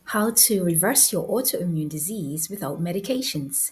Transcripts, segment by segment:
How to Reverse Your Autoimmune Disease Without Medications.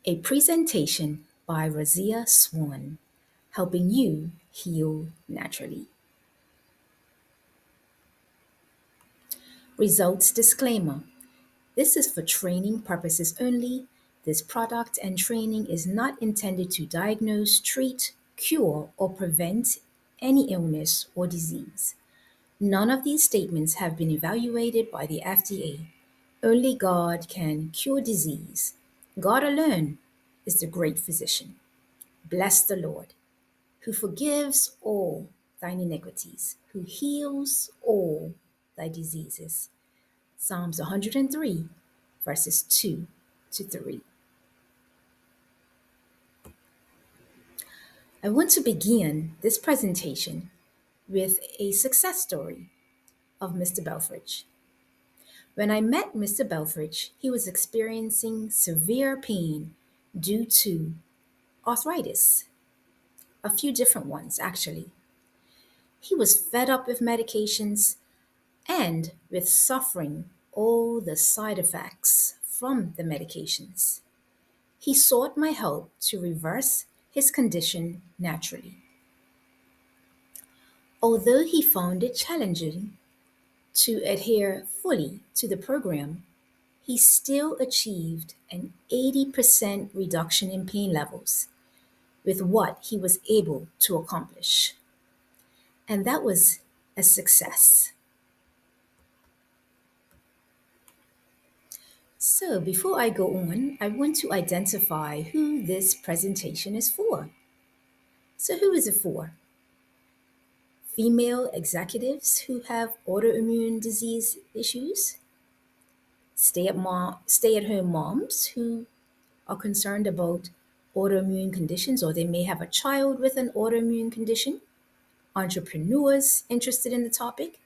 A presentation by Razia Swan, helping you heal naturally. Results disclaimer. This is for training purposes only. This product and training is not intended to diagnose, treat, cure, or prevent any illness or disease. None of these statements have been evaluated by the FDA. Only God can cure disease. God alone is the great physician. Bless the Lord, who forgives all thine iniquities, who heals all thy diseases. Psalms 103, verses 2 to 3. I want to begin this presentation with a success story of Mr. Belfridge. When I met Mr. Belfridge, he was experiencing severe pain due to arthritis, a few different ones actually. He was fed up with medications and with suffering all the side effects from the medications. He sought my help to reverse his condition naturally. Although he found it challenging to adhere fully to the program, he still achieved an 80% reduction in pain levels with what he was able to accomplish. And that was a success. So, before I go on, I want to identify who this presentation is for. So, who is it for? Female executives who have autoimmune disease issues, stay-at-home moms who are concerned about autoimmune conditions, or they may have a child with an autoimmune condition, entrepreneurs interested in the topic,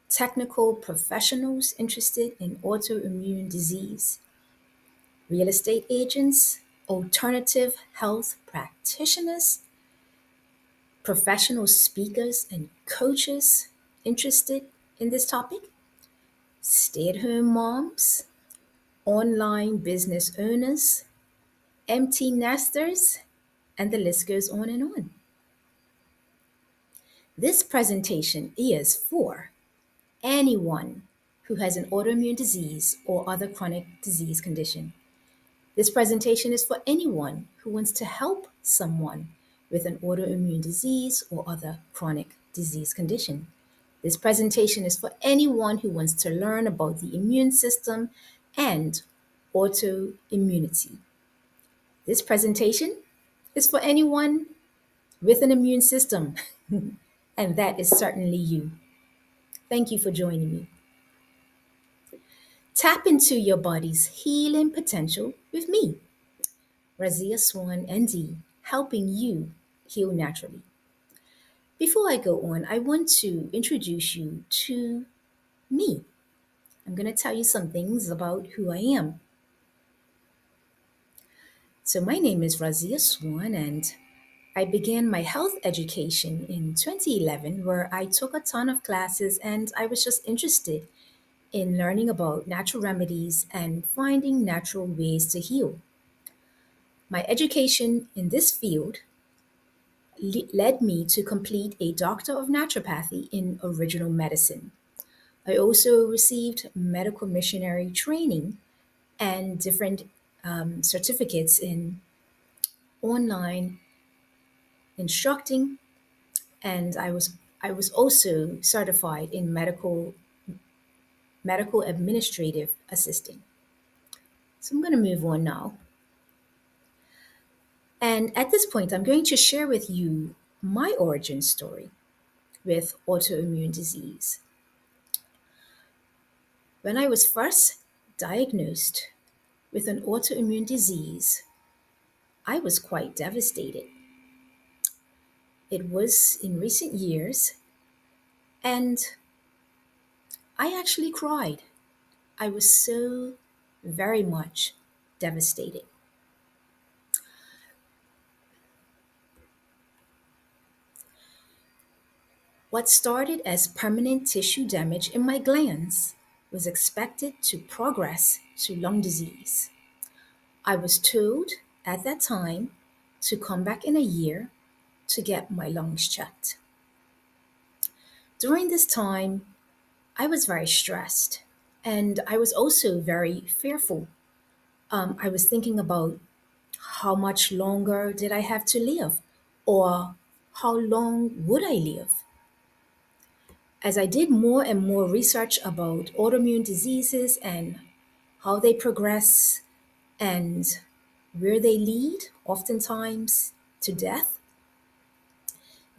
technical professionals interested in autoimmune disease, real estate agents, alternative health practitioners, professional speakers and coaches interested in this topic, stay at home moms, online business owners, empty nesters, and the list goes on and on. This presentation is for anyone who has an autoimmune disease or other chronic disease condition. This presentation is for anyone who wants to help someone with an autoimmune disease or other chronic disease condition. This presentation is for anyone who wants to learn about the immune system and autoimmunity. This presentation is for anyone with an immune system, and that is certainly you. Thank you for joining me. Tap into your body's healing potential with me, Razia Swan, ND, helping you heal naturally. Before I go on, I want to introduce you to me. I'm going to tell you some things about who I am. So, my name is Razia Swan, and I began my health education in 2011, where I took a ton of classes and I was just interested in learning about natural remedies and finding natural ways to heal. My education in this field led me to complete a Doctor of Naturopathy in Original Medicine. I also received medical missionary training and different certificates in online instructing, and I was also certified in medical administrative assisting. So I'm going to move on now. And at this point, I'm going to share with you my origin story with autoimmune disease. When I was first diagnosed with an autoimmune disease, I was quite devastated. It was in recent years, and I actually cried. I was so very much devastated. What started as permanent tissue damage in my glands was expected to progress to lung disease. I was told at that time to come back in a year to get my lungs checked. During this time, I was very stressed and I was also very fearful. I was thinking about how much longer did I have to live or how long would I live? As I did more and more research about autoimmune diseases and how they progress and where they lead, oftentimes to death,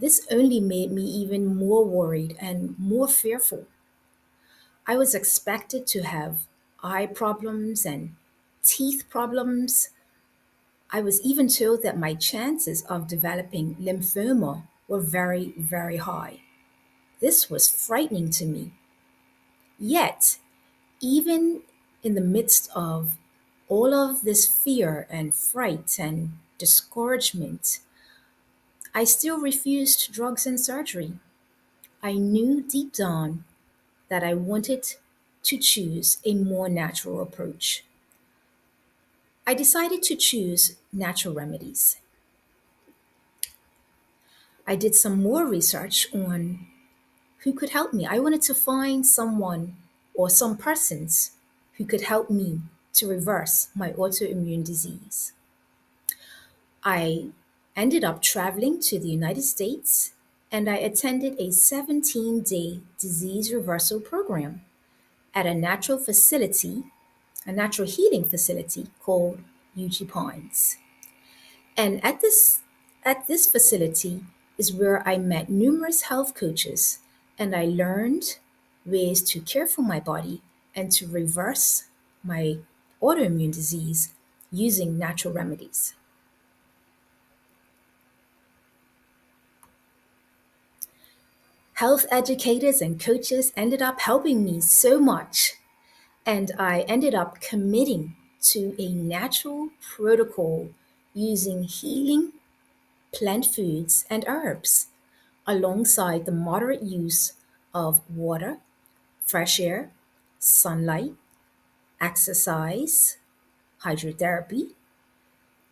this only made me even more worried and more fearful. I was expected to have eye problems and teeth problems. I was even told that my chances of developing lymphoma were very, very high. This was frightening to me. Yet, even in the midst of all of this fear and fright and discouragement, I still refused drugs and surgery. I knew deep down that I wanted to choose a more natural approach. I decided to choose natural remedies. I did some more research on who could help me. I wanted to find someone or some persons who could help me to reverse my autoimmune disease. I ended up traveling to the United States and I attended a 17-day disease reversal program at a natural healing facility called UG Pines. And at this facility is where I met numerous health coaches and I learned ways to care for my body and to reverse my autoimmune disease using natural remedies. Health educators and coaches ended up helping me so much, and I ended up committing to a natural protocol using healing plant foods and herbs alongside the moderate use of water, fresh air, sunlight, exercise, hydrotherapy,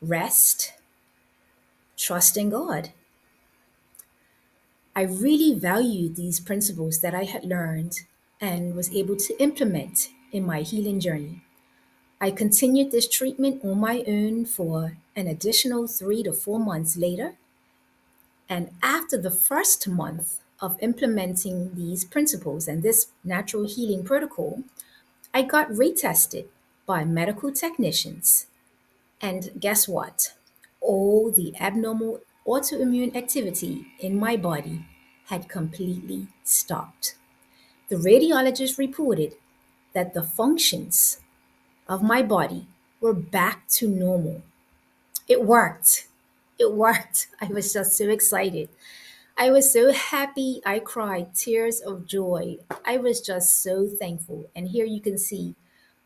rest, trust in God. I really valued these principles that I had learned and was able to implement in my healing journey. I continued this treatment on my own for an additional 3 to 4 months later. And after the first month of implementing these principles and this natural healing protocol, I got retested by medical technicians. And guess what? All the abnormal autoimmune activity in my body had completely stopped. The radiologist reported that the functions of my body were back to normal. It worked. It worked. I was just so excited. I was so happy. I cried tears of joy. I was just so thankful. And here you can see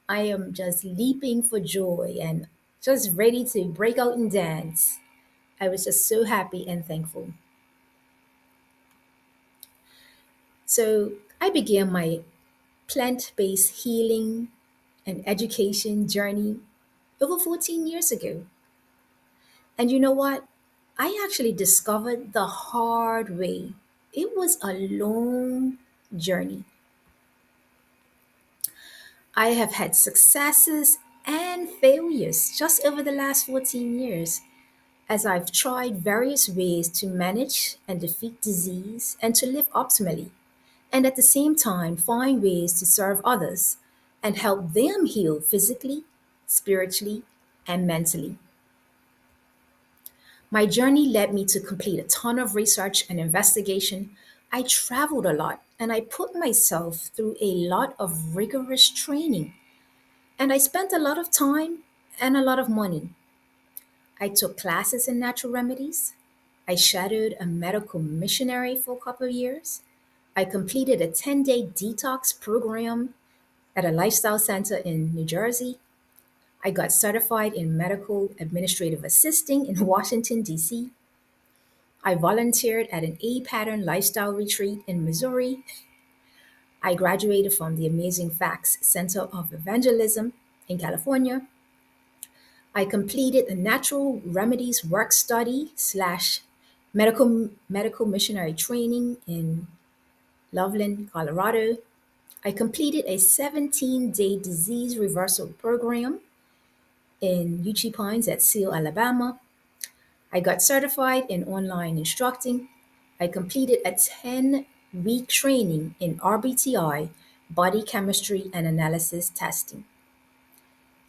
I am just leaping for joy and just ready to break out and dance. I was just so happy and thankful. So I began my plant based healing and education journey over 14 years ago. And you know what? I actually discovered the hard way. It was a long journey. I have had successes and failures just over the last 14 years as I've tried various ways to manage and defeat disease and to live optimally, and at the same time find ways to serve others and help them heal physically, spiritually, and mentally. My journey led me to complete a ton of research and investigation. I traveled a lot and I put myself through a lot of rigorous training. And I spent a lot of time and a lot of money. I took classes in natural remedies. I shadowed a medical missionary for a couple of years. I completed a 10-day detox program at a lifestyle center in New Jersey. I got certified in medical administrative assisting in Washington, D.C. I volunteered at an A pattern lifestyle retreat in Missouri. I graduated from the Amazing Facts Center of Evangelism in California. I completed a natural remedies work study slash medical missionary training in Loveland, Colorado. I completed a 17-day disease reversal program in Uchee Pines at Seal, Alabama. I got certified in online instructing. I completed a 10-week training in RBTI, body chemistry and analysis testing.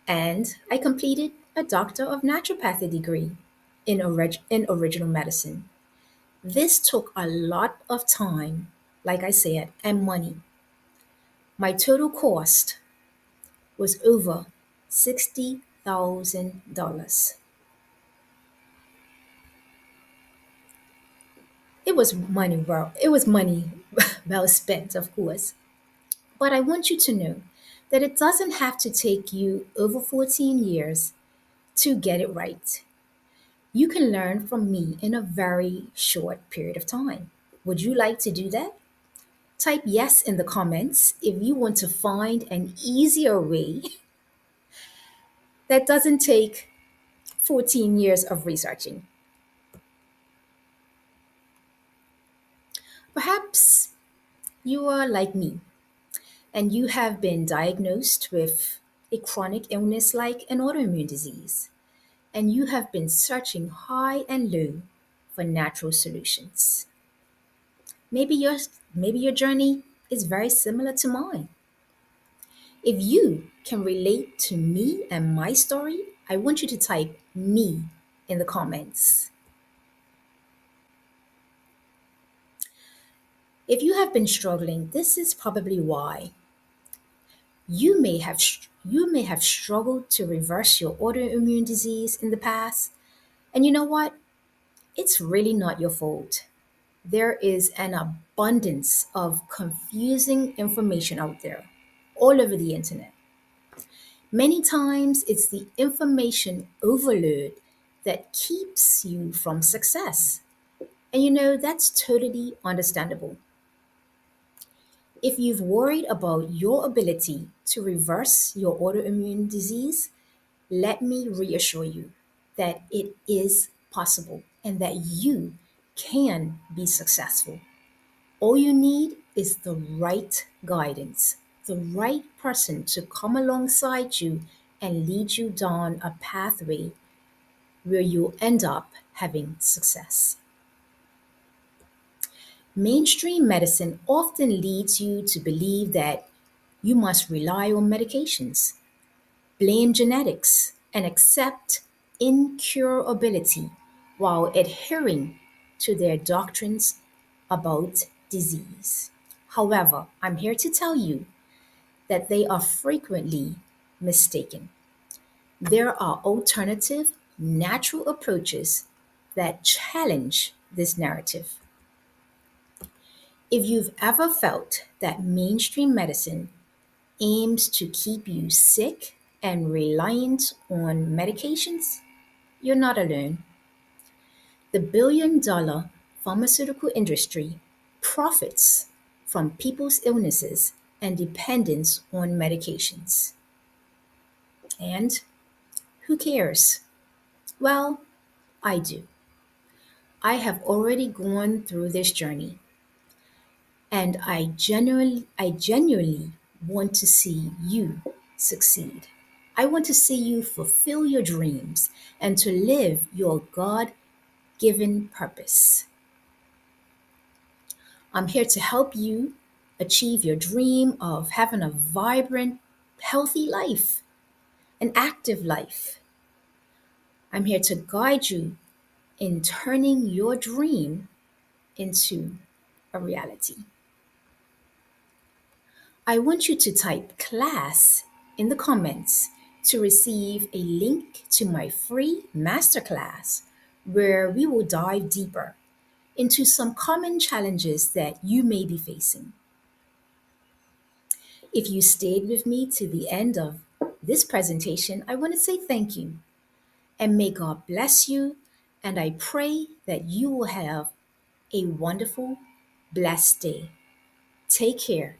And I completed a Doctor of Naturopathy degree in original medicine. This took a lot of time, like I said, and money. My total cost was over $60,000. It was money well spent, of course. But I want you to know that it doesn't have to take you over 14 years to get it right. You can learn from me in a very short period of time. Would you like to do that? Type yes in the comments if you want to find an easier way that doesn't take 14 years of researching. Perhaps you are like me and you have been diagnosed with a chronic illness like an autoimmune disease, and you have been searching high and low for natural solutions. Maybe your maybe your journey is very similar to mine. If you can relate to me and my story, I want you to type me in the comments. If you have been struggling, this is probably why. You may have struggled to reverse your autoimmune disease in the past. And you know what? It's really not your fault. There is an abundance of confusing information out there all over the internet. Many times it's the information overload that keeps you from success. And that's totally understandable. If you've worried about your ability to reverse your autoimmune disease, let me reassure you that it is possible and that you can be successful. All you need is the right guidance, the right person to come alongside you and lead you down a pathway where you'll end up having success. Mainstream medicine often leads you to believe that you must rely on medications, blame genetics, and accept incurability while adhering to their doctrines about disease. However, I'm here to tell you that they are frequently mistaken. There are alternative, natural approaches that challenge this narrative. If you've ever felt that mainstream medicine aims to keep you sick and reliant on medications, you're not alone. The billion-dollar pharmaceutical industry profits from people's illnesses and dependence on medications. And who cares? Well, I do. I have already gone through this journey, and I genuinely want to see you succeed. I want to see you fulfill your dreams and to live your God given purpose. I'm here to help you achieve your dream of having a vibrant, healthy life, an active life. I'm here to guide you in turning your dream into a reality. I want you to type class in the comments to receive a link to my free masterclass where we will dive deeper into some common challenges that you may be facing. If you stayed with me to the end of this presentation, I want to say thank you and may God bless you. And I pray that you will have a wonderful, blessed day. Take care